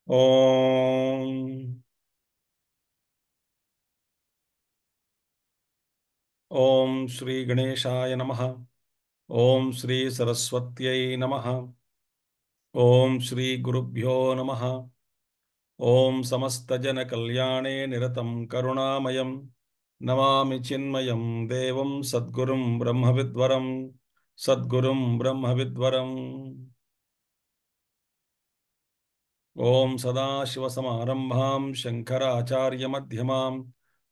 Om Om Shri Ganeshaya Namaha. Om Shri Saraswatyai Namaha. Om Shri Gurubhyo Namaha. Om Samastajana Kalyane Niratam Karunamayam. Namami Chinmayam Devam Sadgurum Brahmavidvaram. Sadgurum Brahmavidvaram. Om Sadashivasamarambham Shankaracharya Madhyamam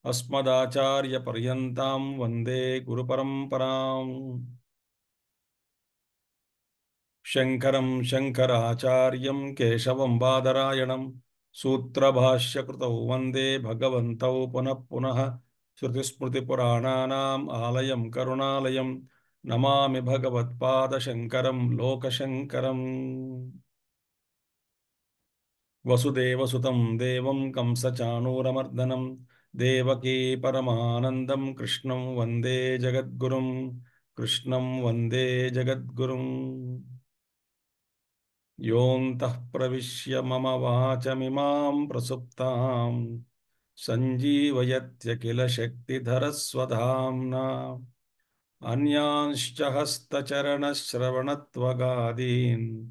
Asmadacharya Paryantam Vande Guru Paramparam. Shankaram Shankaracharyam Keshavam Badarayanam Sutrabhashyakrutau Vande Bhagavantau Punah Punah Shrutismriti Purananam Alayam Karunalayam Namami Bhagavatpada Shankaram Lokashankaram. Vasudevasutam Devam Kamsachanuramardanam Devaki Paramanandam Krishnam Vande Jagadgurum Krishnam Vande Jagadgurum Yontah Pravishya Mama Vachamimam Prasuptam Sanjeevayatya Kila Shakti Dharaswadhamna Anyanscha Hastacharana Shravanatvagadin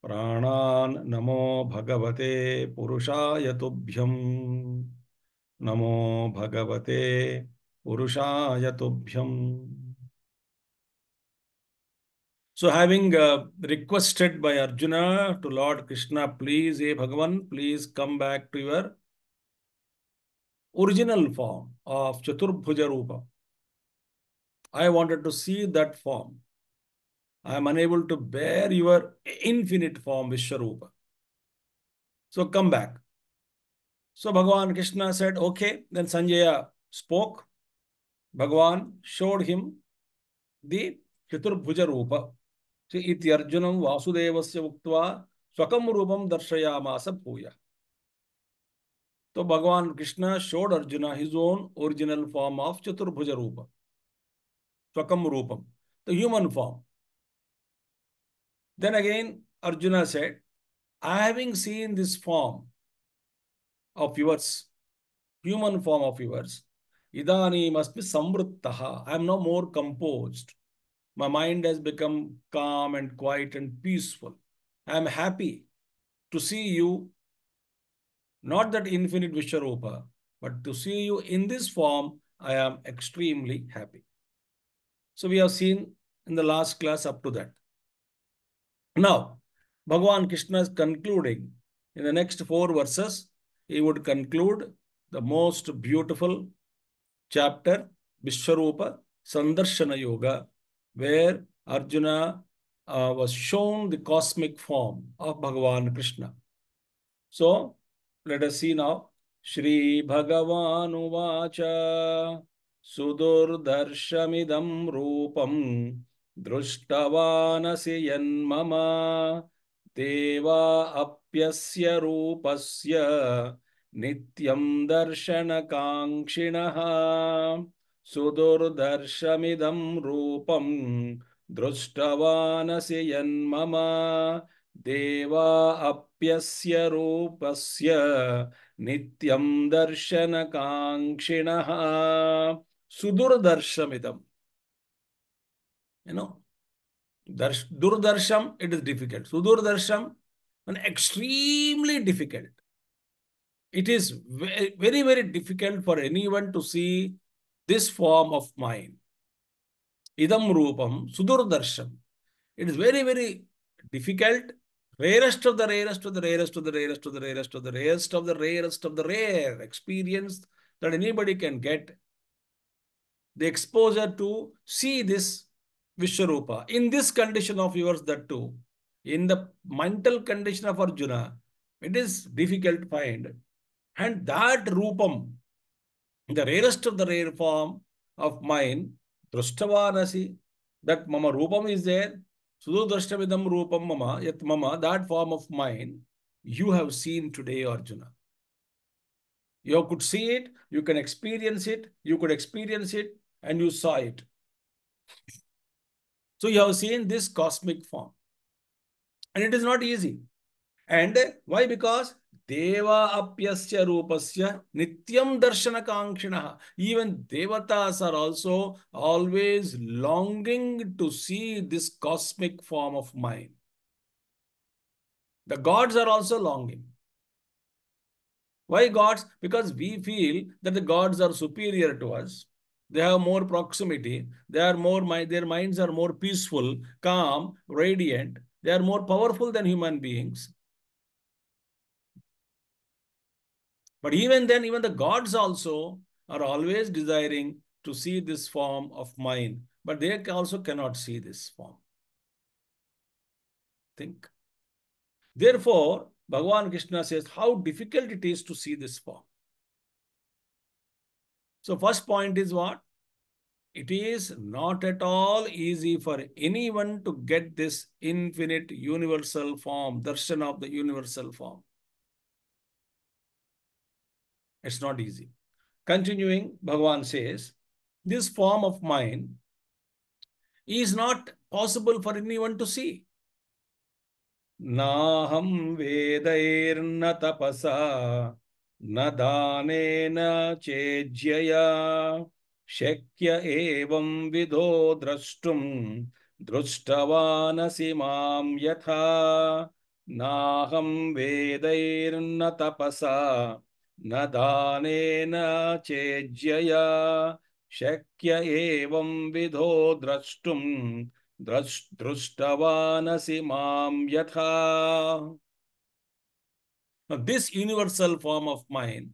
Pranaan Namo Bhagavate Purushaya Tubhyam. Namo Bhagavate Purushaya Tubhyam. So, having requested by Arjuna to Lord Krishna, please, hey Bhagavan, please come back to your original form of Chaturbhuja Rupa. I wanted to see that form. I am unable to bear your infinite form, Vishwarupa. So, come back. So Bhagavan Krishna said, okay. Then Sanjaya spoke. Bhagavan showed him the Chaturbhuja Rupa. See, iti Arjunam Vasudevasya Uktva Swakam Rupam Darshayamasa Puya. So Bhagavan Krishna showed Arjuna his own original form of Chaturbhuja Rupa. Swakam Rupam, the human form. Then again Arjuna said, having seen this form of yours, human form of yours, Idani must be samvrittaha. I am no more composed. My mind has become calm and quiet and peaceful. I am happy to see you, not that infinite Vishwarupa, but to see you in this form, I am extremely happy. So we have seen in the last class up to that. Now, Bhagavan Krishna is concluding in the next 4 verses. He would conclude the most beautiful chapter, Vishwarupa Sandarshana Yoga, where Arjuna was shown the cosmic form of Bhagavan Krishna. So, let us see now. Shri Bhagavan Uvacha Sudurdarshamidam Rupam Drushtavanasi Yanmama Deva Apyasya Rupasya Nityam Darshana Kankshinaha Sudurdarshamidam Rupam Drushtavanasi Yanmama Deva Apyasya Rupasya Nityam Darshana Kankshinaha Sudurdarshamidam. You know, Durdarsham, it is difficult. Sudurdarsham, an extremely difficult. It is very, very, very difficult for anyone to see this form of mine. Idam Rupam Sudurdarsham. It is very, very difficult. Rarest of the rarest of the rarest of the rarest of the rarest of the rarest of the rarest of the rare experience that anybody can get. The exposure to see this Vishwarupa in this condition of yours, that too. In the mental condition of Arjuna, it is difficult to find. And that Rupam, the rarest of the rare form of mine, Drushtavanasi, that Mama Rupam is there. Sudodrashtavidam Rupam Mama, yet Mama, that form of mine, you have seen today, Arjuna. You could see it, you can experience it, you could experience it, and you saw it. So you have seen this cosmic form. And it is not easy. And why? Because Deva apyasya rupasya nityam darshana kankshinaha. Even devatas are also always longing to see this cosmic form of mine. The gods are also longing. Why gods? Because we feel that the gods are superior to us. They have more proximity. They are more, their minds are more peaceful, calm, radiant. They are more powerful than human beings. But even then, even the gods also are always desiring to see this form of mine. But they also cannot see this form. Think. Therefore, Bhagavan Krishna says how difficult it is to see this form. So first point is what? It is not at all easy for anyone to get this infinite universal form, darshan of the universal form. It's not easy. Continuing, Bhagavan says, this form of mine is not possible for anyone to see. नाहं वेदैर्न तपसा न दानेन चेज्यया शक्य एवं विधो द्रष्टुम दृष्टवानसि मां यथा नाहं वेदैर्न तपसा न दानेन चेज्यया शक्य एवं विधो द्रष्टुम दृष्टवानसि मां यथा. Now, this universal form of mine.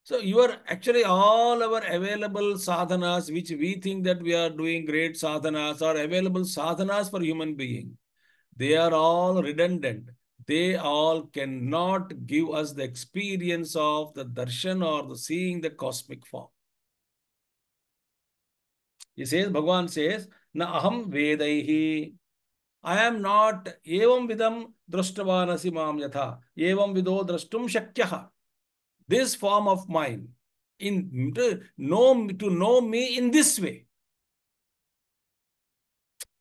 So, actually all our available sadhanas, which we think that we are doing great sadhanas, are available sadhanas for human being. They are all redundant. They all cannot give us the experience of the darshan or the seeing the cosmic form. He says, Bhagavan says, na aham vedaihi. I am not evam vidam drashtavanasi mam yatha. Evam vido drashtum shakyaha. This form of mine, to know me in this way.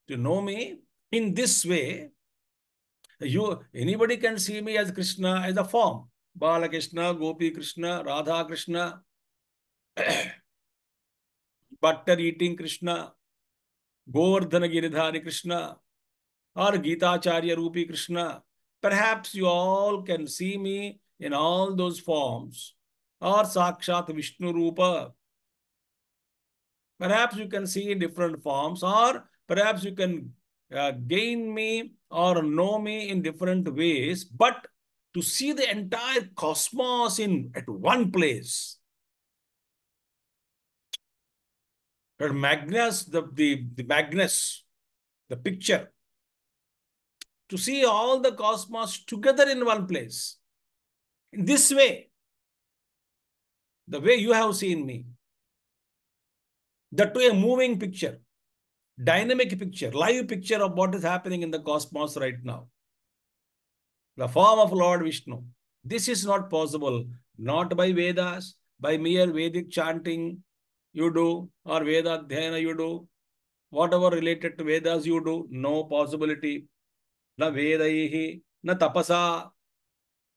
To know me in this way, anybody can see me as Krishna, as a form. Bala Krishna, Gopi Krishna, Radha Krishna, butter eating Krishna, Govardhana Giridhari Krishna, or Geeta Acharya Rupi Krishna. Perhaps you all can see me in all those forms, or Sakshat Vishnu Rupa. Perhaps you can see in different forms, or perhaps you can gain me or know me in different ways, but to see the entire cosmos at one place. But Magnus, the Magnus, the picture, to see all the cosmos together in one place. In this way, the way you have seen me. That to a moving picture, dynamic picture, live picture of what is happening in the cosmos right now. The form of Lord Vishnu. This is not possible, not by Vedas, by mere Vedic chanting you do, or Veda Dhyana you do, whatever related to Vedas you do, no possibility. Na Vedaihi, na Tapasa,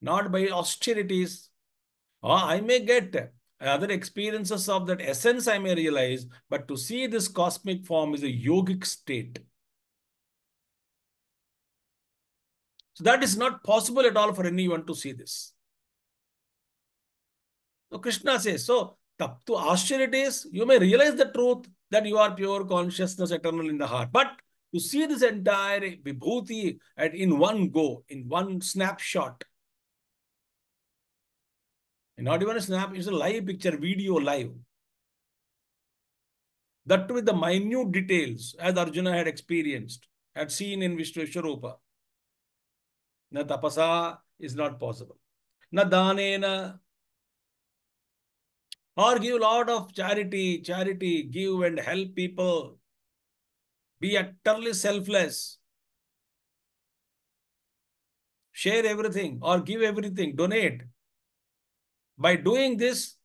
not by austerities. I may get other experiences of that essence, I may realize, but to see this cosmic form is a yogic state. So that is not possible at all for anyone to see this. So Krishna says, so to austerities, you may realize the truth that you are pure consciousness eternal in the heart. But to see this entire vibhuti in one go, in one snapshot, not even a snap, it's a live picture, video live. That with the minute details, as Arjuna had experienced, had seen in Vishwarupa. Na tapasa is not possible. Na danena, or give a lot of charity, give and help people. Be utterly selfless. Share everything or give everything, donate. By doing this,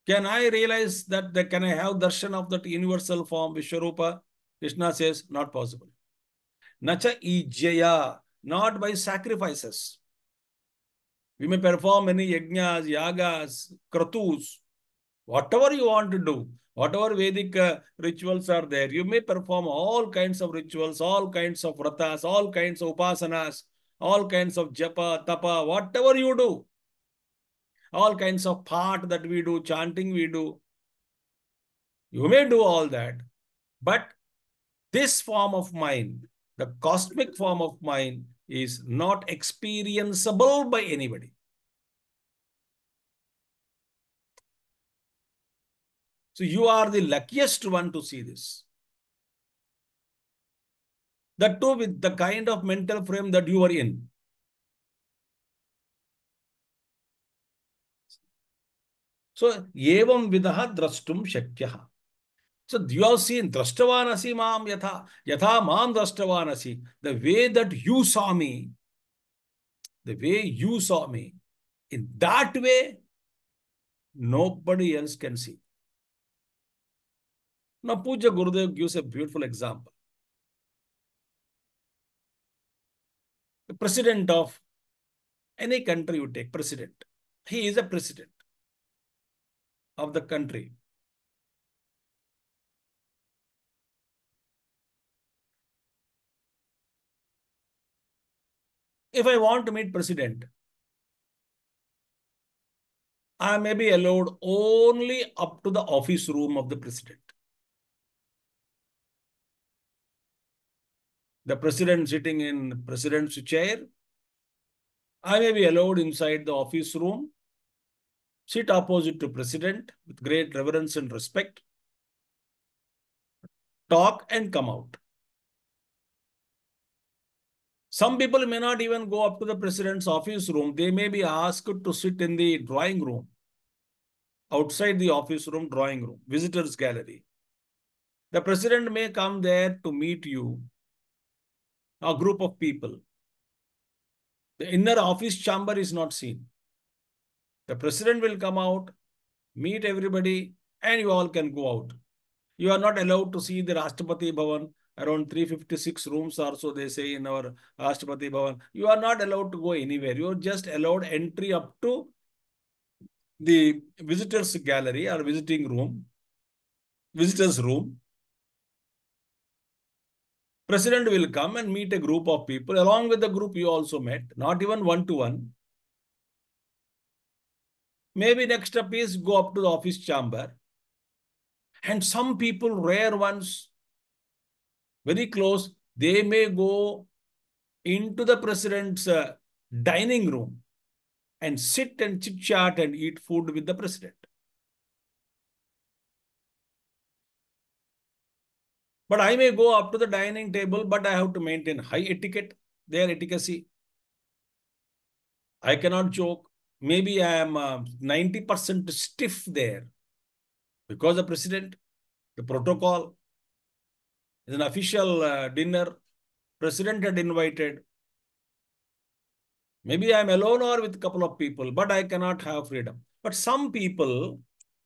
can I realize that can I have darshan of that universal form, Vishwarupa? Krishna says, not possible. Nacha ijjaya. not by sacrifices. We may perform many yajnas, yagas, kratus, whatever you want to do, whatever Vedic rituals are there. You may perform all kinds of rituals, all kinds of vratas, all kinds of upasanas, all kinds of japa, tapa, whatever you do, all kinds of part that we do, chanting we do. You may do all that, but this form of mind, the cosmic form of mind, is not experienceable by anybody. So you are the luckiest one to see this. That too with the kind of mental frame that you are in. So, evam vidaha drashtum shakyah. So you have seen drashtavanasi mam yatha mam drashtavanasi. The way that you saw me, the way you saw me, in that way, nobody else can see. Now, Puja Gurudev gives a beautiful example. The president of any country you take, president. He is a president of the country. If I want to meet president, I may be allowed only up to the office room of the president. The president sitting in president's chair, I may be allowed inside the office room, sit opposite to president with great reverence and respect, talk and come out. Some people may not even go up to the president's office room. They may be asked to sit in the drawing room, outside the office room, drawing room, visitors gallery. The president may come there to meet you, a group of people. The inner office chamber is not seen. The president will come out, meet everybody, and you all can go out. You are not allowed to see the Rashtrapati Bhavan. Around 356 rooms or so they say in our Rashtrapati Bhavan. You are not allowed to go anywhere. You are just allowed entry up to the visitors gallery or visiting room, visitors room. President will come and meet a group of people. Along with the group you also met, not even one-to-one. Maybe next step is go up to the office chamber. And some people, rare ones, very close, they may go into the president's dining room and sit and chit chat and eat food with the president. But I may go up to the dining table, but I have to maintain high etiquette, their etiquette. I cannot joke. Maybe I am 90% stiff there because the president, the protocol is an official dinner. President had invited. Maybe I'm alone or with a couple of people, but I cannot have freedom. But some people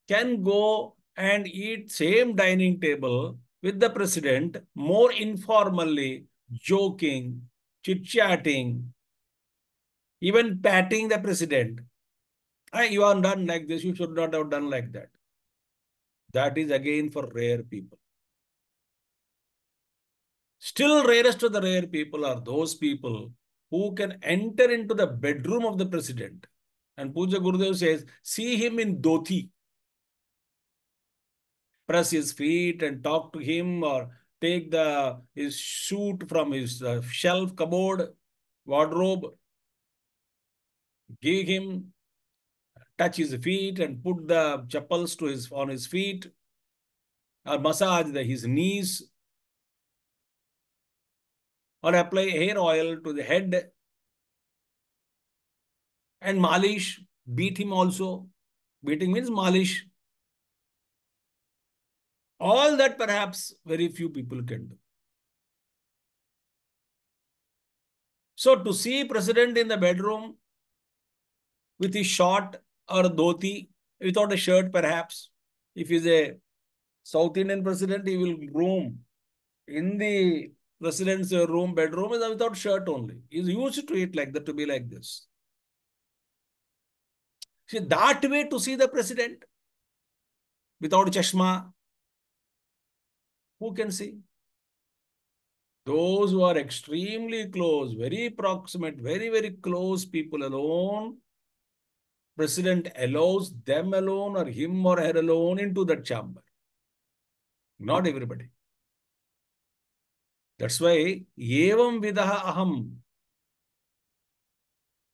can go and eat same dining table with the president more informally, joking, chit-chatting, even patting the president. You are done like this. You should not have done like that. That is again for rare people. Still rarest of the rare people are those people who can enter into the bedroom of the president. And Puja Gurudev says, see him in dhoti. Press his feet and talk to him, or take his suit from his shelf, cupboard, wardrobe, give him, touch his feet and put the chappals on his feet, or massage his knees, or apply hair oil to the head and malish, beat him also. Beating means malish. All that perhaps very few people can do. So to see president in the bedroom with his short or dhoti, without a shirt perhaps, if he's a South Indian president, he will roam in the president's bedroom is without shirt only. He's used to it like that, to be like this. See, that way to see the president without chashma, who can see? Those who are extremely close, very proximate, very, very close people alone, president allows them alone or him or her alone into that chamber. Not everybody. That's why, evam vidaha aham.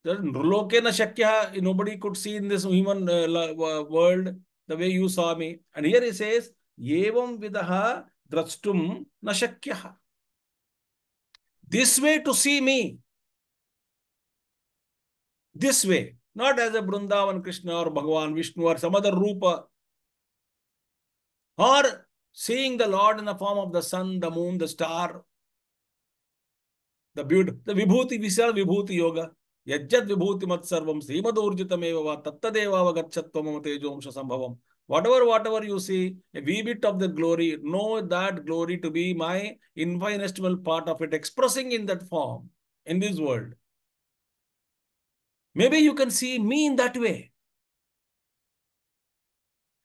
Nruloke na shakya, nobody could see in this human world the way you saw me. And here he says, evam vidaha drastum na shakya. This way to see me. This way. Not as a Vrindavan Krishna or Bhagavan Vishnu or some other Rupa. Or seeing the Lord in the form of the sun, the moon, the star. The beauty, the Vibhuti, Visal Vibhuti Yoga. Yajjad Vibhuti Mat Sarvam Srimadurjitam Eva Tattadeva Vagachatvam Tejomsha Sambhavam. Whatever you see, a wee bit of the glory, know that glory to be my infinitesimal part of it, expressing in that form, in this world. Maybe you can see me in that way.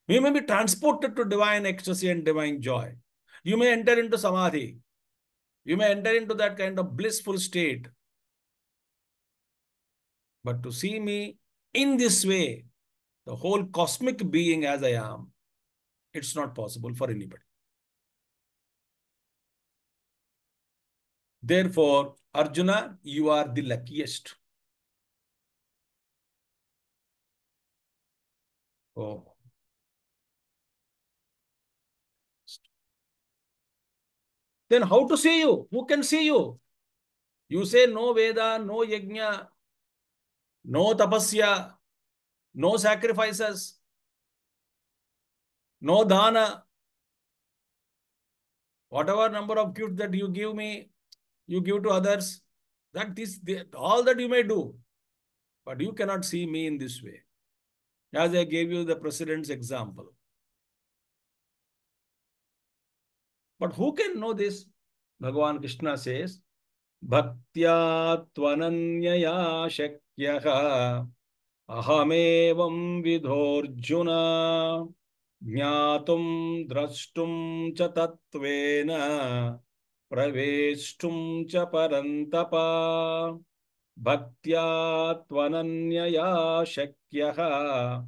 You may be transported to divine ecstasy and divine joy. You may enter into samadhi. You may enter into that kind of blissful state. But to see me in this way, the whole cosmic being as I am, it's not possible for anybody. Therefore, Arjuna, you are the luckiest. Oh. Then how to see you? Who can see you? You say no Veda, no Yajna, no Tapasya, no sacrifices, no Dana. Whatever number of gifts that you give me, you give to others. All that you may do. But you cannot see me in this way. As I gave you the president's example. But who can know this? Bhagavan Krishna says, Bhaktya tvananyaya shakyaha ahamevam vidhorjuna jnatum drashtum cha tatvena praveshtum cha parantapa bhaktya tvananyaya shakyaha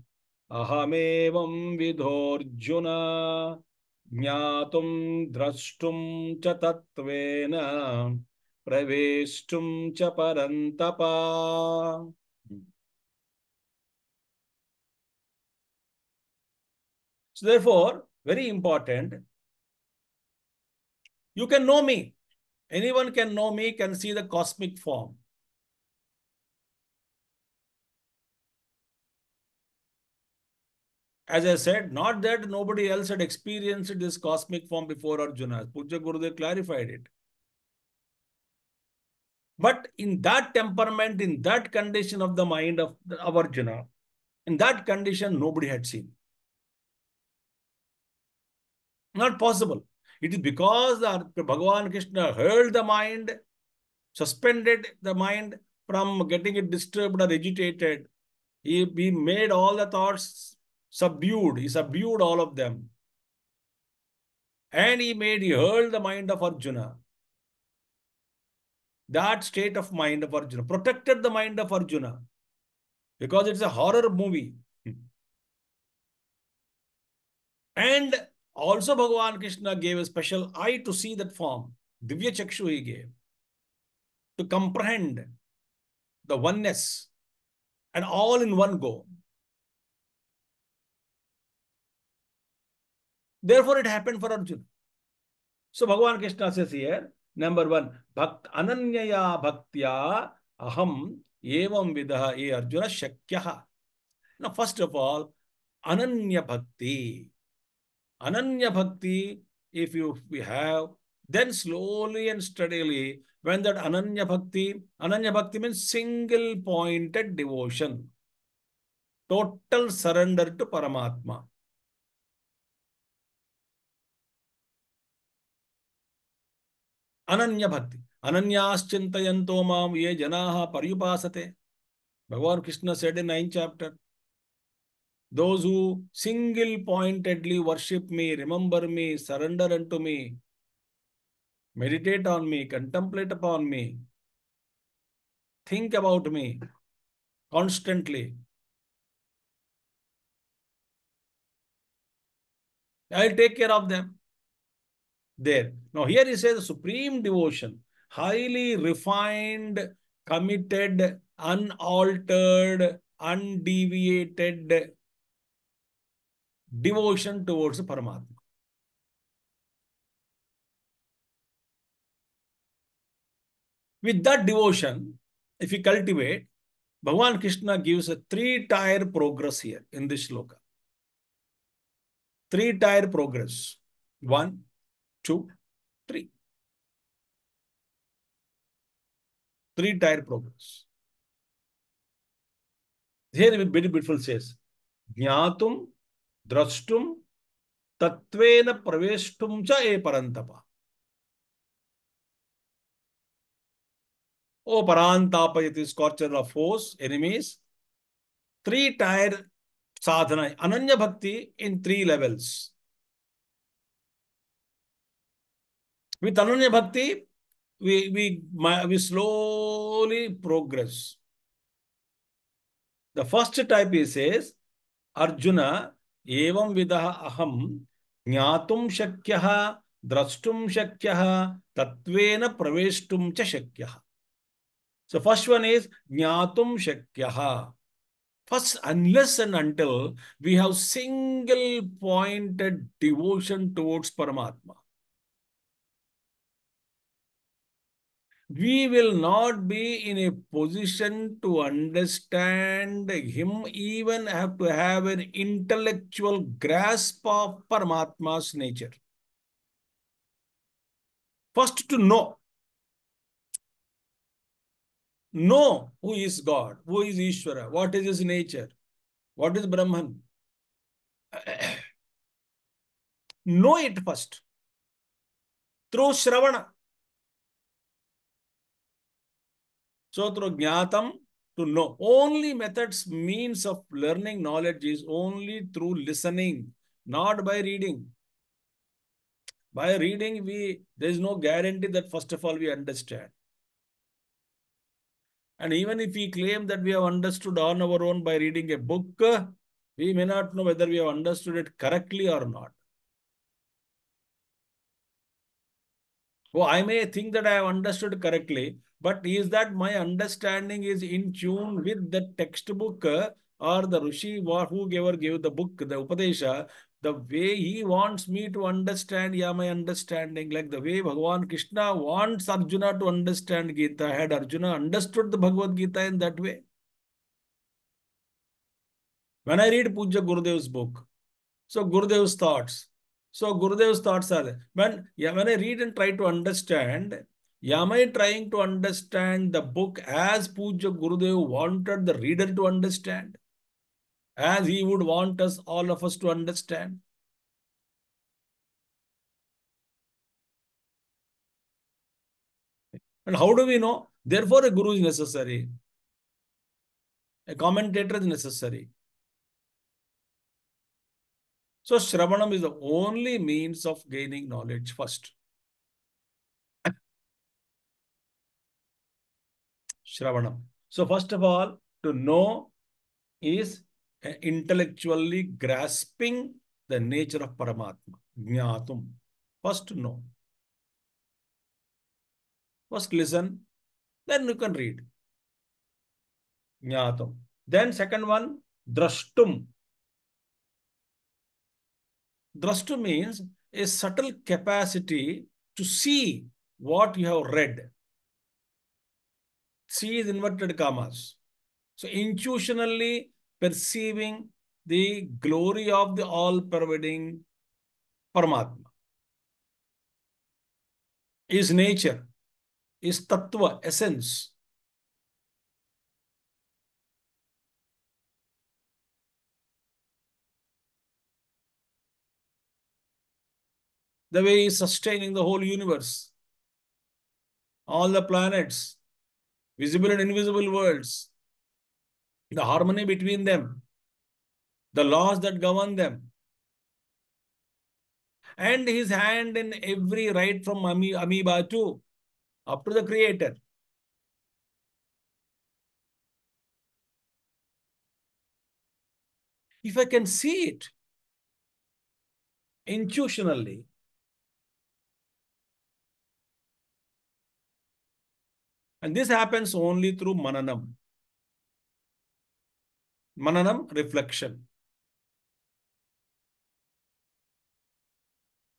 ahamevam vidhorjuna Jnatum drashtum cha tatvena praveshtum cha parantapa. So therefore, very important, you can know me. Anyone can know me, can see the cosmic form. As I said, not that nobody else had experienced this cosmic form before Arjuna. Pujya Gurudev clarified it. But in that temperament, in that condition of the mind of Arjuna, in that condition, nobody had seen. Not possible. It is because Bhagavan Krishna held the mind, suspended the mind from getting it disturbed or agitated. He made all the thoughts subdued. He subdued all of them. And he hurled the mind of Arjuna. That state of mind of Arjuna protected the mind of Arjuna because it's a horror movie. And also Bhagavan Krishna gave a special eye to see that form. Divya Chakshu he gave to comprehend the oneness and all in one go. Therefore, it happened for Arjuna. So Bhagavan Krishna says here, number one, ananyaya bhaktya aham evam vidaha e Arjuna shakyaha. Now, first of all, ananya bhakti. Ananya bhakti, if we have, then slowly and steadily, when that ananya bhakti means single pointed devotion, total surrender to Paramatma. Ananya bhakti. Ananyaschintayanto mam ye janaha paryupasate. Bhagavan Krishna said in 9th chapter, those who single pointedly worship me, remember me, surrender unto me, meditate on me, contemplate upon me, think about me constantly, I'll take care of them. There. Now, here he says supreme devotion, highly refined, committed, unaltered, undeviated devotion towards Paramatma. With that devotion, if we cultivate, Bhagavan Krishna gives a three-tier progress here in this shloka. Three-tier progress. One, two, three. Three-tier progress. Here very beautiful says, Jnatum, Drashtum, Tatvena Praveshtum cha e Parantapa. O Parantapa, it is scorcher of foes, enemies. Three-tier sadhana, Ananya Bhakti in three levels. With Ananya Bhakti, we slowly progress. The first type he says, Arjuna, evam vidaha aham, jnatum shakyah, drashtum shakyah, tatvena praveshtum cha shakyah. So first one is jnatum shakyah. First, unless and until we have single pointed devotion towards Paramatma, we will not be in a position to understand him, even have to have an intellectual grasp of Paramatma's nature. First, to know who is God, who is Ishvara, what is his nature, what is Brahman. Know it first through Shravana. So through Jnatam, to know. Only methods, means of learning knowledge is only through listening, not by reading. By reading, there is no guarantee that first of all we understand. And even if we claim that we have understood on our own by reading a book, we may not know whether we have understood it correctly or not. Oh, I may think that I have understood correctly, but is that my understanding is in tune with the textbook or the Rishi whoever gave the book, the Upadesha, the way he wants me to understand, yeah, my understanding, like the way Bhagavan Krishna wants Arjuna to understand Gita. Had Arjuna understood the Bhagavad Gita in that way? When I read Puja Gurudev's book, so Gurudev's thoughts. So Gurudev's thoughts are there. When I read and try to understand, am I trying to understand the book as Puja Gurudev wanted the reader to understand? As he would want us, all of us to understand? And how do we know? Therefore, a guru is necessary. A commentator is necessary. So Shravanam is the only means of gaining knowledge first. Shravanam. So first of all, to know is intellectually grasping the nature of Paramatma. Jnatum. First know. First listen, then you can read. Jnatum. Then second one, drashtum. Drashtum means a subtle capacity to see what you have read. See is inverted commas. So intuitionally perceiving the glory of the all-pervading Paramatma. Is nature, is tattva, essence. The way he is sustaining the whole universe. all the planets, visible and invisible worlds, the harmony between them, the laws that govern them, and his hand in every right from amoeba to up to the creator. If I can see it intuitionally, and this happens only through mananam. Mananam, reflection.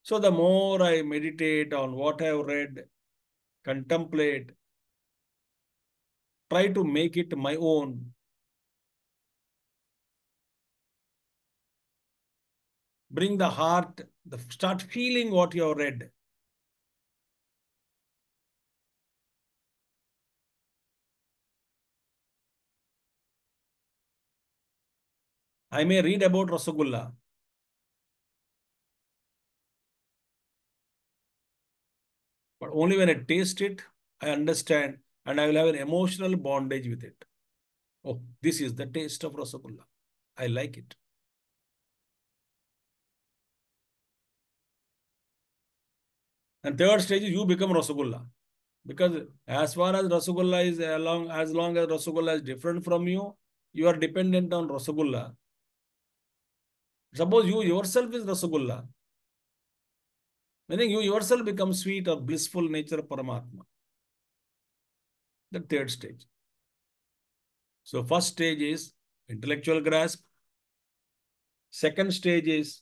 So the more I meditate on what I have read, contemplate, try to make it my own, bring the heart, start feeling what you have read. I may read about Rasagulla, but only when I taste it, I understand, and I will have an emotional bondage with it. Oh, this is the taste of Rasagulla. I like it. And third stage is you become Rasagulla. Because as far as Rasagulla is as long as Rasagulla is different from you, you are dependent on Rasagulla. Suppose you yourself is Rasagulla, meaning you yourself become sweet or blissful nature of Paramatma. The third stage. So first stage is intellectual grasp. Second stage is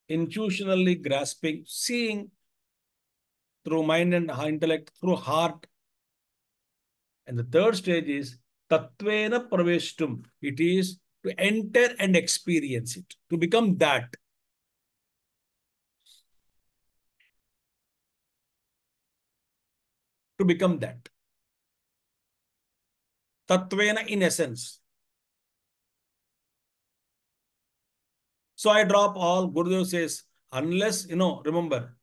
intuitionally grasping, seeing through mind and intellect, through heart. And the third stage is tattvena praveshtum. It is to enter and experience it, to become that. To become that. Tattvena in essence. So I drop all, Gurudev says, unless, remember,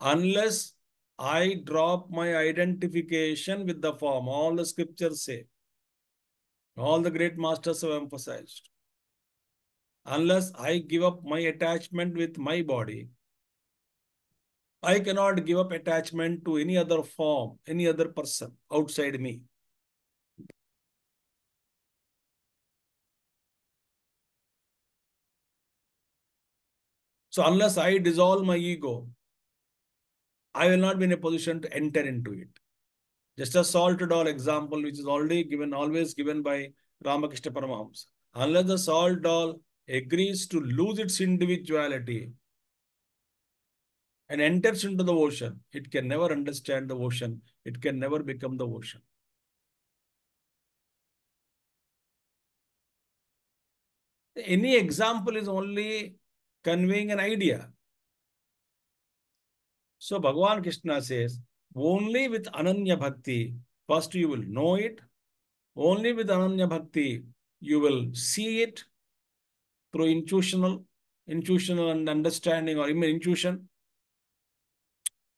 unless I drop my identification with the form, all the scriptures say, all the great masters have emphasized, unless I give up my attachment with my body, I cannot give up attachment to any other form, any other person outside me. So unless I dissolve my ego, I will not be in a position to enter into it. Just a salt doll example, which is already given, always given by Ramakrishna Paramahamsa. Unless the salt doll agrees to lose its individuality and enters into the ocean, it can never understand the ocean. It can never become the ocean. Any example is only conveying an idea. So Bhagavan Krishna says, only with Ananya Bhakti, first you will know it. Only with Ananya Bhakti, you will see it through intuitional and understanding or even intuition.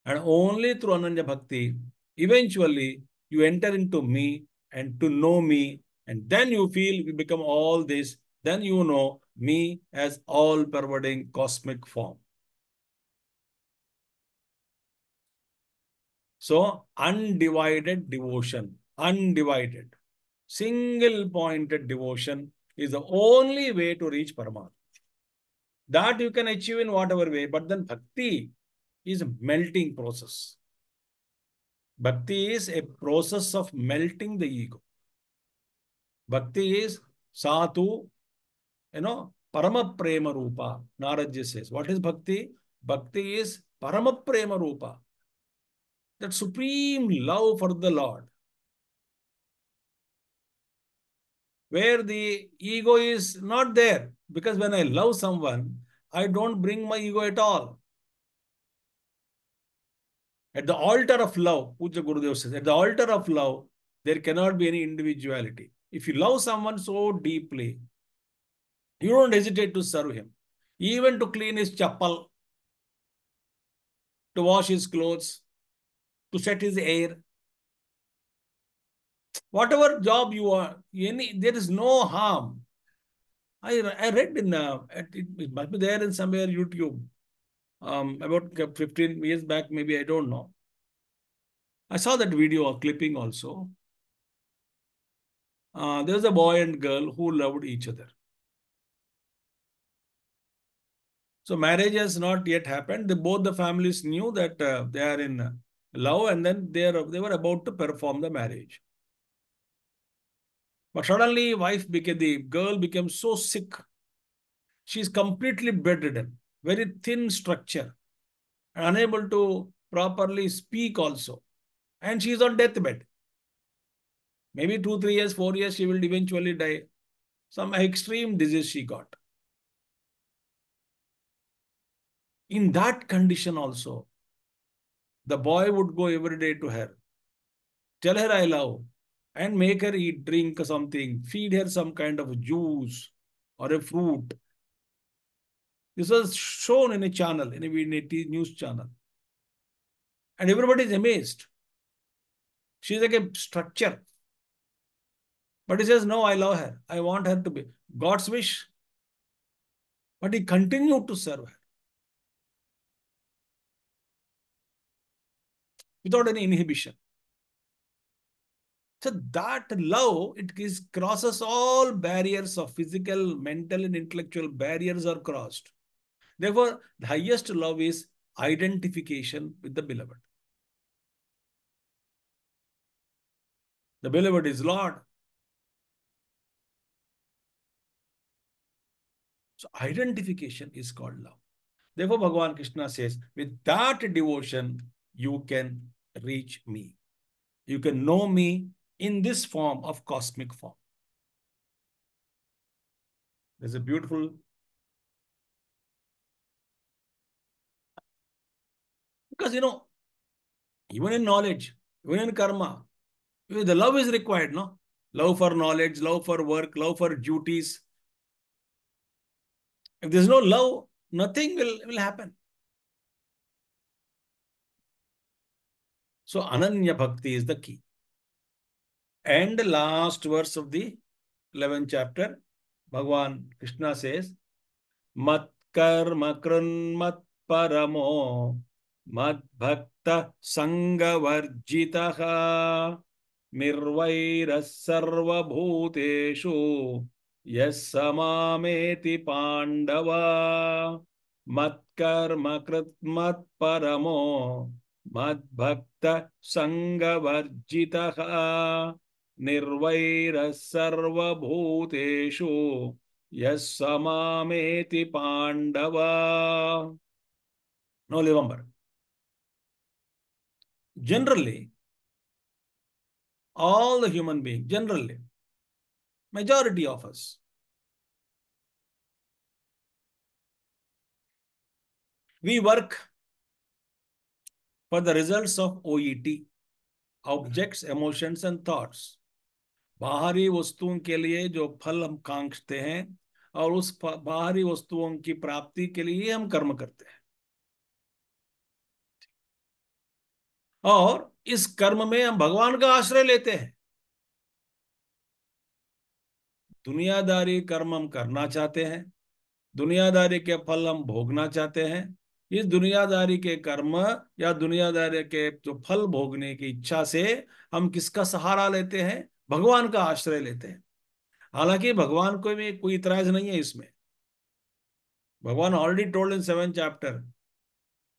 And only through Ananya Bhakti, eventually you enter into me and to know me. And then you feel you become all this. Then you know me as all pervading cosmic form. So undivided devotion, undivided, single pointed devotion is the only way to reach Paramatma. That you can achieve in whatever way, but then bhakti is a melting process. Bhakti is a process of melting the ego. Bhakti is satu, Parama Prema Rupa. Naradji says, what is Bhakti? Bhakti is Parama Prema Rupa. That supreme love for the Lord. Where the ego is not there. Because when I love someone, I don't bring my ego at all. At the altar of love, Puja Gurudev says, at the altar of love, there cannot be any individuality. If you love someone so deeply, you don't hesitate to serve him. Even to clean his chappal, to wash his clothes, to set his hair. Whatever job you are, there is no harm. I read it must be there in somewhere YouTube. About 15 years back, maybe, I don't know. I saw that video or clipping also. There was a boy and girl who loved each other. So marriage has not yet happened. Both the families knew that they are in love, and then they were about to perform the marriage. But suddenly, the girl became so sick. She is completely bedridden, very thin structure, unable to properly speak also, and she is on deathbed. Maybe 2, 3 years, 4 years, she will eventually die. Some extreme disease she got. In that condition also, the boy would go every day to her, tell her I love, and make her eat, drink something, feed her some kind of juice or a fruit. This was shown in a channel, in a news channel. And everybody is amazed. She's like a structure. But he says, no, I love her. I want her to be God's wish. But he continued to serve her without any inhibition. So that love, crosses all barriers of physical, mental, and intellectual barriers are crossed. Therefore, the highest love is identification with the beloved. The beloved is Lord. So identification is called love. Therefore, Bhagavan Krishna says, with that devotion, you can reach me. You can know me in this form of cosmic form. There's a beautiful, because even in knowledge, even in karma, the love is required, no? Love for knowledge, love for work, love for duties. If there's no love, nothing will happen. So Ananya Bhakti is the key. And the last verse of the 11th chapter, Bhagavan Krishna says, Mat karma krun mat paramo mad bhakta sanga varjitaha nirvaira sarva bhuteshu yes samameti pandava mat karma krit mat paramo mad bhakta sanga varjitaha nirvaira sarva bhuteshu yes samameti pandava. Now remember, generally, all the human beings, generally, majority of us, we work for the results of OET, objects, emotions and thoughts. बाहरी वस्तुओं के लिए जो फल हम कांक्षते हैं और उस बाहरी वस्तुओं की प्राप्ति के लिए हम कर्म करते हैं, और इस कर्म में हम भगवान का आश्रय लेते हैं। दुनियादारी कर्म हम करना चाहते हैं, दुनियादारी के फल हम भोगना चाहते हैं। इस दुनियादारी के कर्म या दुनियादारी के जो फल भोगने की इच्छा से हम किसका सहारा लेते हैं? भगवान का आश्रय लेते हैं। हालांकि भगवान को भी कोई इतराज नहीं है इसमें। भगवान already told in 7th chapter,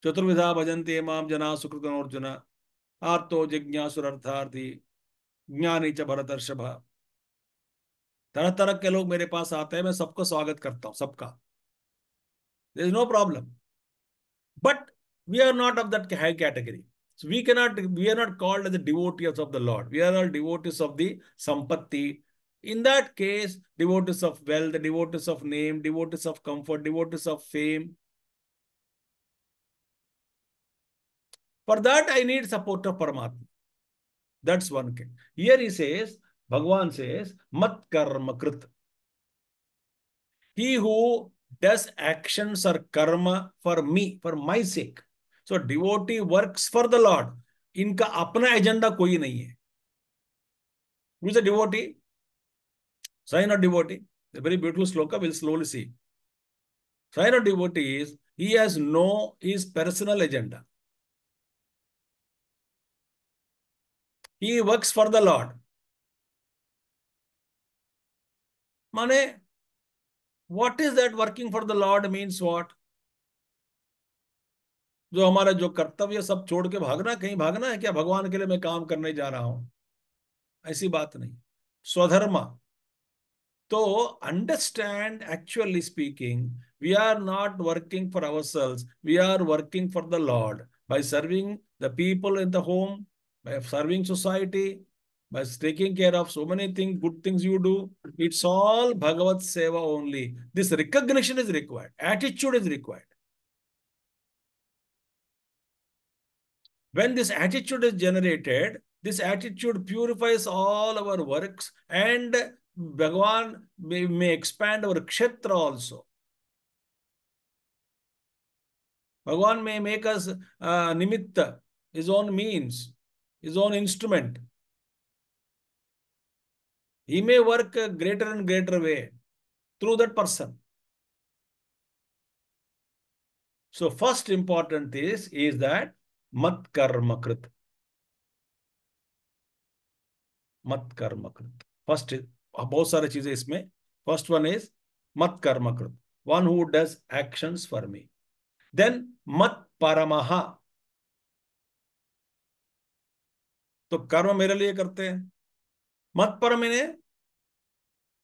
चतुर्विधा भजन्ते माम जना सुकृतम अर्जुन आर्तो जिज्ञासुरर्थार्थी ज्ञानी च भरतर्षभ। तरह तरह के लोग मेरे पास आते हैं, मैं सबको स्वागत करता हूं, सबका, there is no problem. But we are not of that high category. So we are not called as the devotees of the Lord. We are all devotees of the Sampatti. In that case, devotees of wealth, devotees of name, devotees of comfort, devotees of fame. For that, I need support of Paramatma. That's one thing. Here he says, Bhagavan says, Mat karma krit. He who does actions or karma for me, for my sake. So devotee works for the Lord. इनका अपना agenda कोई नहीं है। Who is a devotee? Sign of devotee. A very beautiful shloka, we'll slowly see. Sign of devotee is, he has no his personal agenda. He works for the Lord. Mane, what is that working for the Lord means what? जो हमारा जो कर्तव्य सब छोड़ के भागना, कहीं भागना है क्या? भगवान के लिए मैं काम करने जा रहा हूं, ऐसी बात नहीं. स्वधर्म. So, understand, actually speaking, we are not working for ourselves. We are working for the Lord by serving the people in the home, by serving society, by taking care of so many things, good things you do. It's all Bhagavad Seva only. This recognition is required. Attitude is required. When this attitude is generated, this attitude purifies all our works, and Bhagavan may expand our kshetra also. Bhagavan may make us nimitta, his own means, his own instrument. He may work a greater and greater way through that person. So first important is that mat karma krit. Mat karma krit. First, बहुत सारे चीजें इसमें. First one is mat karma krit. One who does actions for me. Then mat paramaha. तो कर्म मेरे लिए करते हैं. मत परम इन्हें,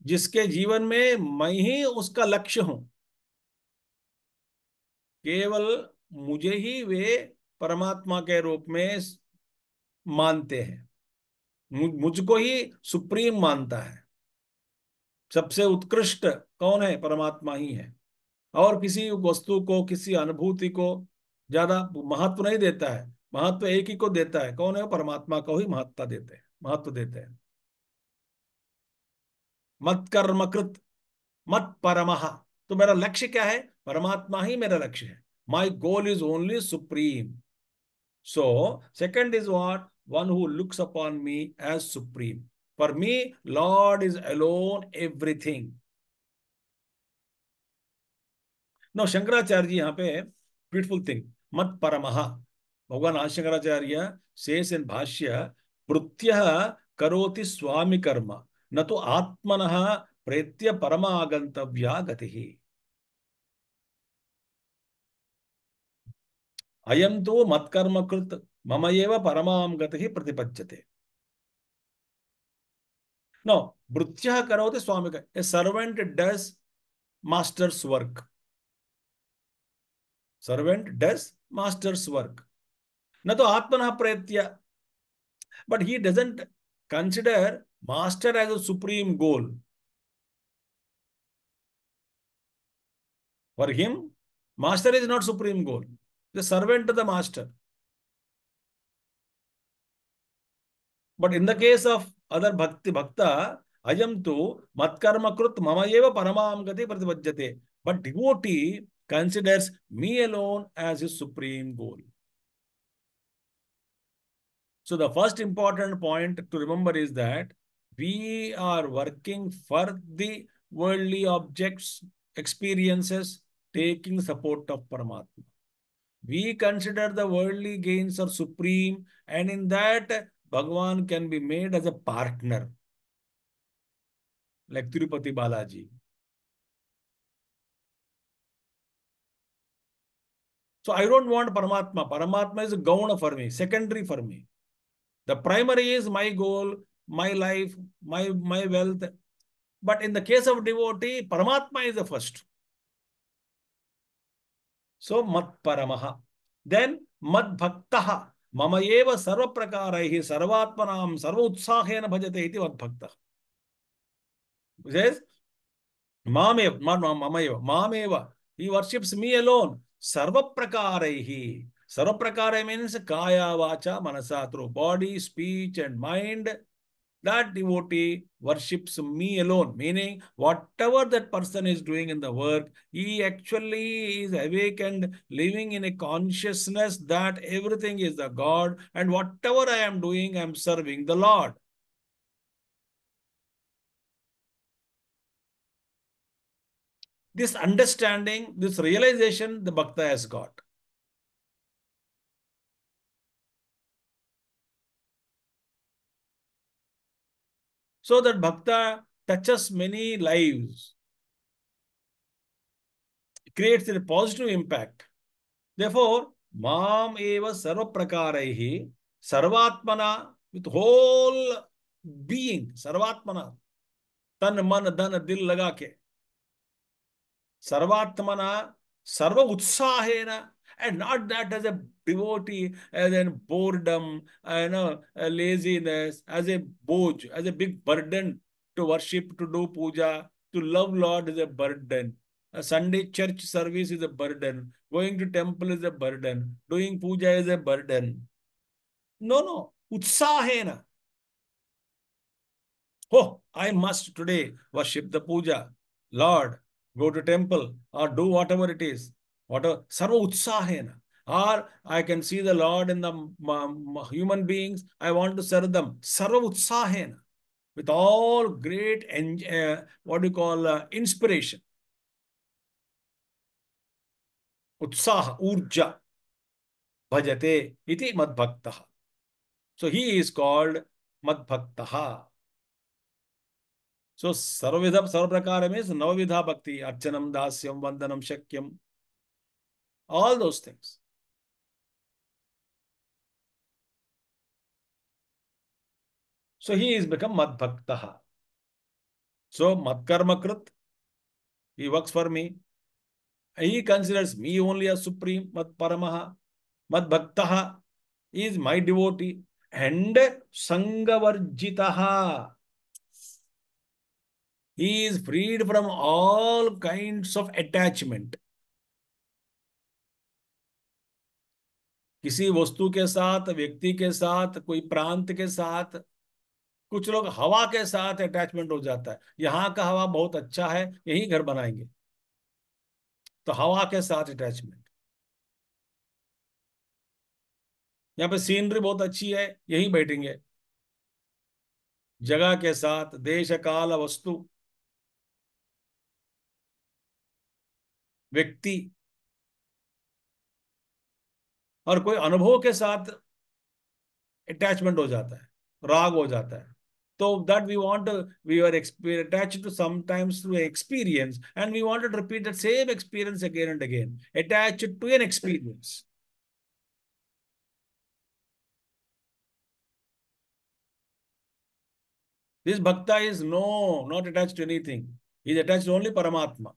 जिसके जीवन में मैं ही उसका लक्ष्य हूं. केवल मुझे ही वे परमात्मा के रूप में मानते हैं. मुझको ही सुप्रीम मानता है. सबसे उत्कृष्ट कौन है? परमात्मा ही है. और किसी वस्तु को, किसी अनुभूति को ज्यादा महत्व नहीं देता है. महत्व एक ही को देता है. कौन है? परमात्मा को ही महत्व देते हैं. मत कर्मकृत मत परमः. तो मेरा लक्ष्य क्या है? परमात्मा ही मेरा लक्ष्य है. My goal is only supreme. So second is what? One who looks upon me as supreme. For me lord is alone everything. No Shankaracharya ji यहाँ पे ब्यूटीफुल थिंग, मत परमः. भगवान आदि शंकराचार्य सेस इन भाष्य, वृत्त्यः करोति स्वामी कर्म न तो आत्मनः प्रेत्य परमागंतव्या गतिः. अयम तो मत्कर्म कृत मम एव परमां गतिः प्रतिपद्यते. नो, वृत्त्यः करोति स्वामी कर्म. ए servant does master's work. Servant does master's work. Na to atmanah pretya. But he doesn't consider master as a supreme goal. For him, master is not supreme goal. The servant to the master. But in the case of other bhakta, ayam tu matkarma krut mama eva paramam gati pratipajyate. But devotee considers me alone as his supreme goal. So the first important point to remember is that we are working for the worldly objects, experiences, taking support of Paramatma. We consider the worldly gains are supreme, and in that Bhagavan can be made as a partner, like Tirupati Balaji. So I don't want Paramatma. Paramatma is a gauna for me, secondary for me. The primary is my goal, my life, my wealth. But in the case of devotee, Paramatma is the first. So mat paramaha. Then mad bhaktaha. Mama eva sarva prakaraihi sarvatmanam sarva utsahena bhajate iti mad bhakta. Says mameva, not mameva, mameva. He worships me alone. Sarva prakaraihi. Sarva prakarai means kaya, vacha, manasa, through body, speech, and mind. That devotee worships me alone, meaning whatever that person is doing in the work, he actually is awake and living in a consciousness that everything is the God, and whatever I am doing, I am serving the Lord. This understanding, this realization, the bhakta has got. So that bhakta touches many lives, creates a positive impact. Therefore, mam eva sarva prakaraihi sarvatmana, with whole being, sarvatmana, tan man dhan dil laga ke, sarvatmana, sarva utsahena, and not that as a devotee, as a boredom, a laziness, as a boj, as a big burden to worship, to do puja, to love Lord is a burden. A Sunday church service is a burden. Going to temple is a burden. Doing puja is a burden. No, no. Utsahena. Oh, I must today worship the puja. Lord, go to temple or do whatever it is. Whatever. Sarva utsahena. Or I can see the Lord in the human beings. I want to serve them. Sarva utsahena. With all great, what do you call, inspiration. Utsaha, urja, bhajate, iti madbhaktaha. So he is called madbhaktaha. So sarvavidha sarvaprakara means navavidha bhakti, archanam, dasyam, vandanam, shakyam, all those things. So he is become madbhaktaha. So madkarmakrit, he works for me. He considers me only as supreme, madparamaha. Madbhaktaha is my devotee. And sangavarjitaha. He is freed from all kinds of attachment. किसी वस्तु के साथ, व्यक्ति के साथ, कोई प्रांत के साथ, कुछ लोग हवा के साथ अटैचमेंट हो जाता है। यहाँ का हवा बहुत अच्छा है, यही घर बनाएंगे, तो हवा के साथ अटैचमेंट। यहाँ पे सीनरी बहुत अच्छी है, यहीं बैठेंगे। जगह के साथ, देश काल वस्तु, व्यक्ति और कोई अनुभव के साथ अटैचमेंट हो जाता है, राग हो जाता है। So that we were attached to sometimes to experience, and we wanted to repeat that same experience again and again, attached to an experience. This bhakta is not attached to anything. He is attached to only Paramatma.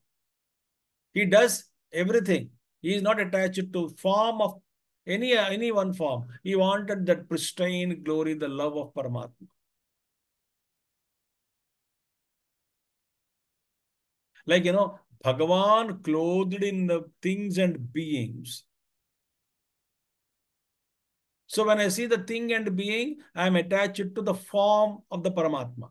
He does everything. He is not attached to form of any one form. He wanted that pristine glory, the love of Paramatma. Like, Bhagavan clothed in the things and beings. So when I see the thing and being, I am attached to the form of the Paramatma.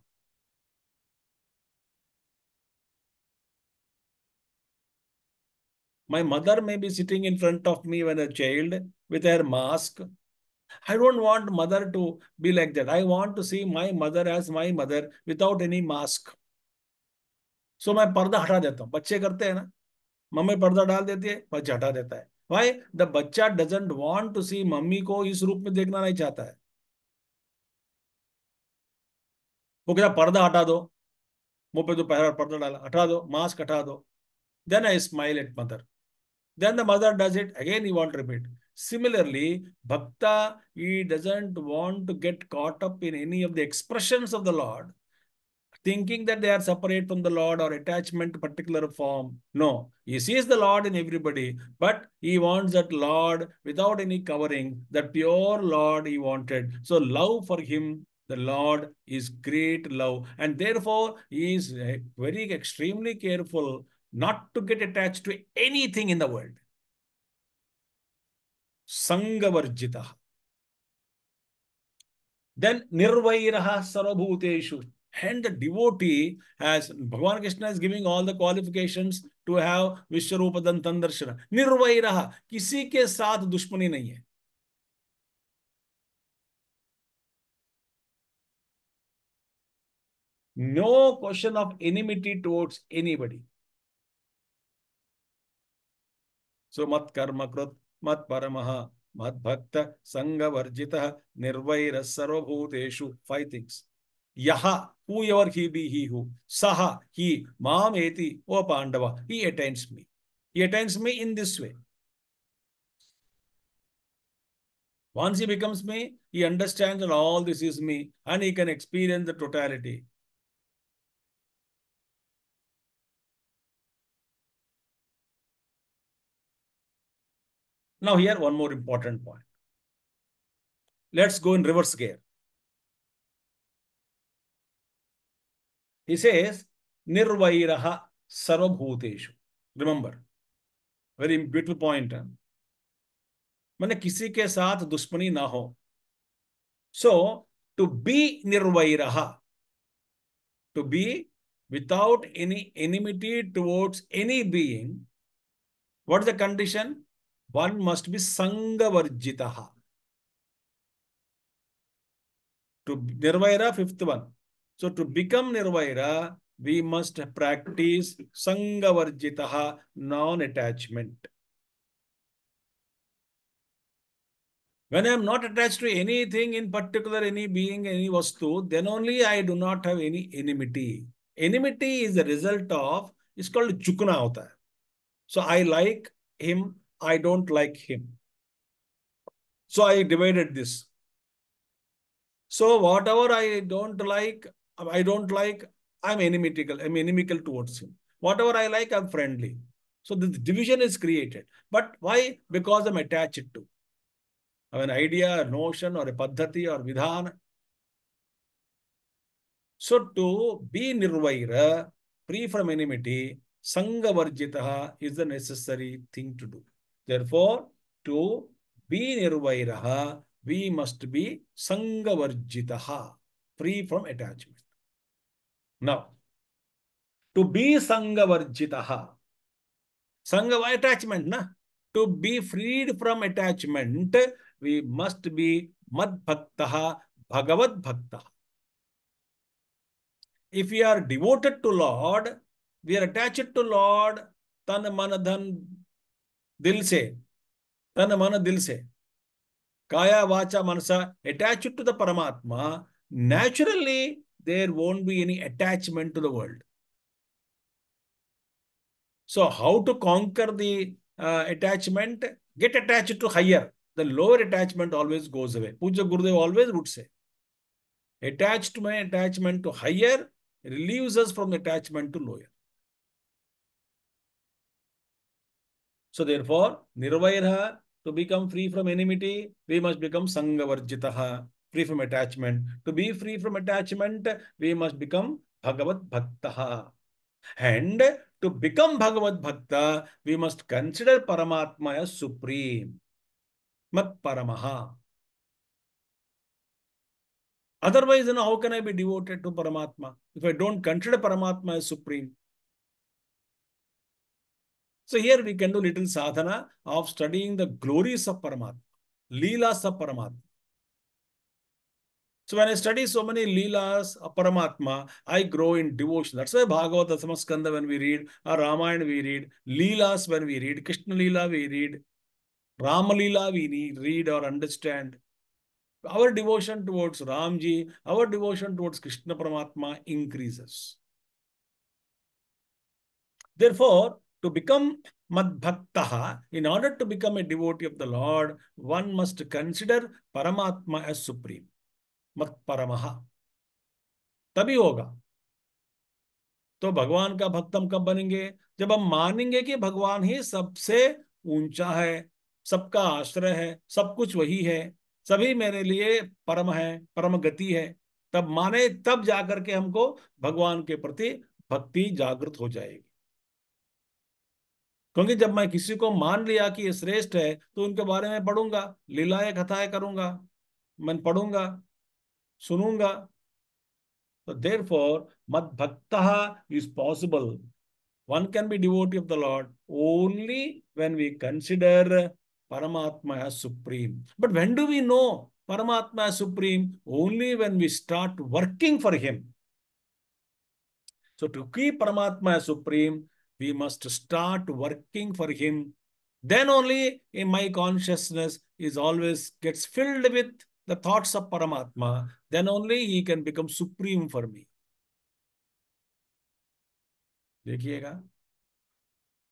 My mother may be sitting in front of me when a child with her mask. I don't want mother to be like that. I want to see my mother as my mother without any mask. So मैं पर्दा हटा देता हूँ। बच्चे करते हैं ना, mummy पर्दा डाल देती है, बच्चा हटा देता है। Why? The बच्चा doesn't want to see mummy को इस रूप में देखना नहीं चाहता है। वो कहता पर्दा हटा दो, मुंह पे जो पहरा पर्दा डाला हटा दो, मास्क हटा दो। Then I smile at mother. Then the mother does it. Again, he won't repeat. Similarly, Bhakta, he doesn't want to get caught up in any of the expressions of the Lord, thinking that they are separate from the Lord or attachment to particular form. No, he sees the Lord in everybody, but he wants that Lord without any covering, that pure Lord he wanted. So love for him, the Lord is great love. And therefore, he is very extremely careful not to get attached to anything in the world. Sangavarjita. Then Nirvairaha Sarvabhuteshu. And the devotee has, Bhagavan Krishna is giving all the qualifications to have Vishwarupa Dantan Darshana. Nirvairaha. किसी के साथ दुश्मनी नहीं है. No question of enmity towards anybody. So mat karma krut, mat paramaha, mat bhakta, sangha varjita, nirvaira sarvabhuteshu. Five things. Yaha, whoever he be, he who. Saha, he, mam eti, o Pandava, he attains me. He attains me in this way. Once he becomes me, he understands that all this is me and he can experience the totality. Now, here one more important point. Let's go in reverse gear. He says, Nirvairaha sarvabhuteshu. Remember, very beautiful point. मैंने किसी के साथ दुश्मनी ना हो. So, to be nirvairaha, to be without any enmity towards any being, what is the condition? One must be sanghavarjitaha. To nirvaira, fifth one. So to become nirvaira, we must practice sanghavarjitaha, non-attachment. When I am not attached to anything in particular, any being, any vastu, then only I do not have any enmity. Enmity is the result of, it's called chukna hota hai. So I like him, I don't like him. So I divided this. So whatever I don't like, I'm inimical towards him. Whatever I like, I'm friendly. So the division is created. But why? Because I'm attached to an idea, a notion, or a paddhati, or vidhana. So to be nirvaira, free from enmity, sanghavarjitaha is the necessary thing to do. Therefore, to be nirvairaha, we must be sanghavarjitaha, free from attachment. Now, to be sanghavarjitaha, sangha attachment, na? To be freed from attachment, we must be mad bhaktaha, Bhagavad bhaktaha. If we are devoted to Lord, we are attached to Lord, tan mana dhan dil se, tan mana dil se, kaya vacha manasa, attached to the Paramatma, naturally there won't be any attachment to the world. So how to conquer the attachment? Get attached to higher. The lower attachment always goes away. Puja Gurudev always would say, attachment to higher relieves us from attachment to lower. So therefore, nirvairha, to become free from enmity, we must become sanghavarjitaha, free from attachment. To be free from attachment, we must become Bhagavad Bhaktaha. And to become Bhagavad Bhakta, we must consider Paramatma as supreme. Mat Paramaha. Otherwise, how can I be devoted to Paramatma if I don't consider Paramatma as supreme? So here we can do little sadhana of studying the glories of Paramatma, Leelas of Paramatma. So when I study so many Leelas of Paramatma, I grow in devotion. That's why Bhagavad, Dasamaskanda when we read, or Ramayana we read, Leelas when we read, Krishna Leela we read, Rama Leela we read or understand. Our devotion towards Ramji, our devotion towards Krishna Paramatma increases. Therefore, to become Madbhaktaha, in order to become a devotee of the Lord, one must consider Paramatma as supreme. Mat Paramaha. तभी होगा. तो भगवान का भक्त हम कब बनेंगे? जब हम मानेंगे कि भगवान ही सबसे ऊंचा है, सबका आश्रय है, सब कुछ वही है, सभी मेरे लिए परम है, परम गति है. तब माने, तब जाकर के हमको भगवान के प्रति भक्ति जागृत हो जाएगी. क्योंकि जब मैं किसी को मान लिया कि ये श्रेष्ठ है, तो उनके बारे में पढ़ूंगा, लीलाएं कथाएं करूंगा, मैं पढ़ूंगा, सुनूंगा. So therefore, mad bhaktaha is possible. One can be devotee of the Lord only when we consider Paramatma as supreme. But when do we know Paramatma as supreme? Only when we start working for him. So to keep Paramatma as supreme, we must start working for him Then only in my consciousness is always gets filled with the thoughts of Paramatma. Then only he can become supreme for me. देखिएगा.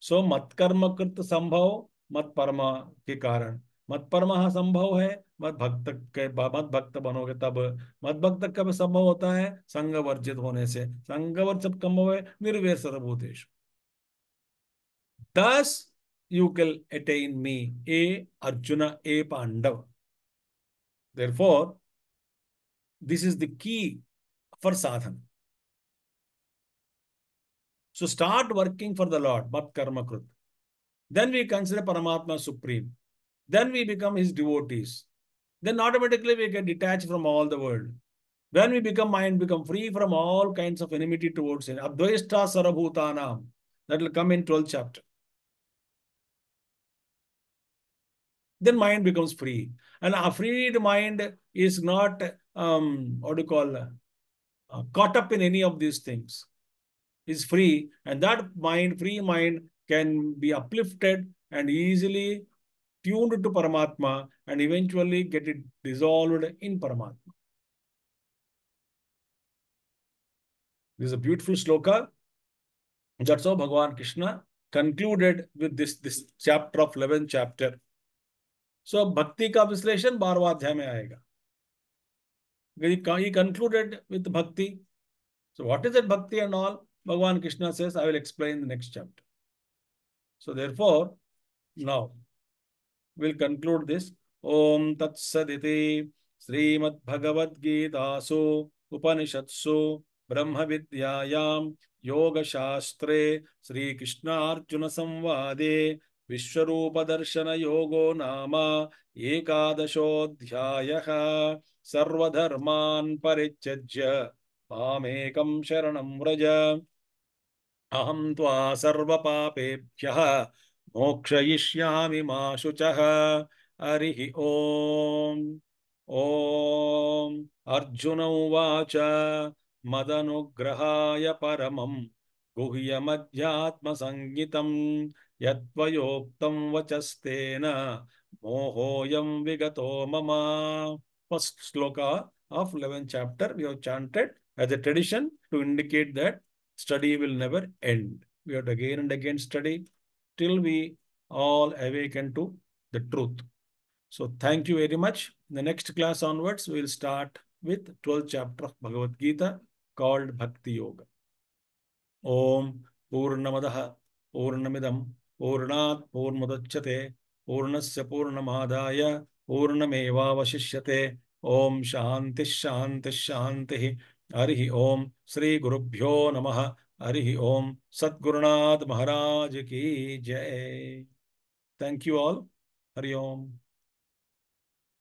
सो मत कर्म कृत संभव मत परमा के कारण. मत परमा संभव है. मत भक्त के मत भक्त बनोगे तब. मत भक्त कब संभव होता है? संग वर्जित होने से. संग वर्जित कब है? निर्वैर सर्वभूतेषु. Thus, you can attain me, A Arjuna, A Pandav. Therefore, this is the key for sadhana. So start working for the Lord, mat karma krut. Then we consider Paramatma supreme. Then we become his devotees. Then automatically we get detached from all the world. When we become mind, become free from all kinds of enmity towards it. Advaishta sarabhutanam. That will come in 12th chapter. Then mind becomes free. And a freed mind is not, what do you call, caught up in any of these things. Is free. And that mind, free mind, can be uplifted and easily tuned to Paramatma and eventually get it dissolved in Paramatma. This is a beautiful shloka. That's how Bhagavan Krishna concluded with this chapter of 11th chapter. So भक्ति का विश्लेषण 12वां अध्याय में आएगा. He concluded with bhakti. So what is that bhakti and all? Bhagavan Krishna says, I will explain in the next chapter. So therefore, now we'll conclude this. Om Tat Saditi Srimad Bhagavad Gitasu Upanishatsu Brahma Vidyayam Yoga Shastre Sri Krishna Arjuna Samvade Vishwarupa Darshana Yogo Nama Ekadashodhyayaha Sarvadharman Parityajya Mamekam Sharanam Vraja अहं त्वा सर्वपापेभ्यः मोक्षयिष्यामि मा शुचः. हरिः ओम्. ॐ अर्जुन उवाच मदनुग्रहाय परमं गुह्यमध्यात्मसंज्ञितं यत्त्वयोक्तं वचस्तेन मोहोऽयं विगतो मम. First shloka of 11th chapter we have chanted as a tradition to indicate that study will never end. We have to again and again study till we all awaken to the truth. So thank you very much. In the next class onwards, we will start with 12th chapter of Bhagavad Gita called Bhakti Yoga. Om Purnamadaha Purnamidam Purnat Purnmudachyate Purnasya Purnamadaya Purnamevavashishyate. Om Shanti Shanti Shanti. Harihi Om. Shri Gurubhyo Namaha. Harihi Om. Satgurunath Maharaj Ki Jai. Thank you all. Hari Om.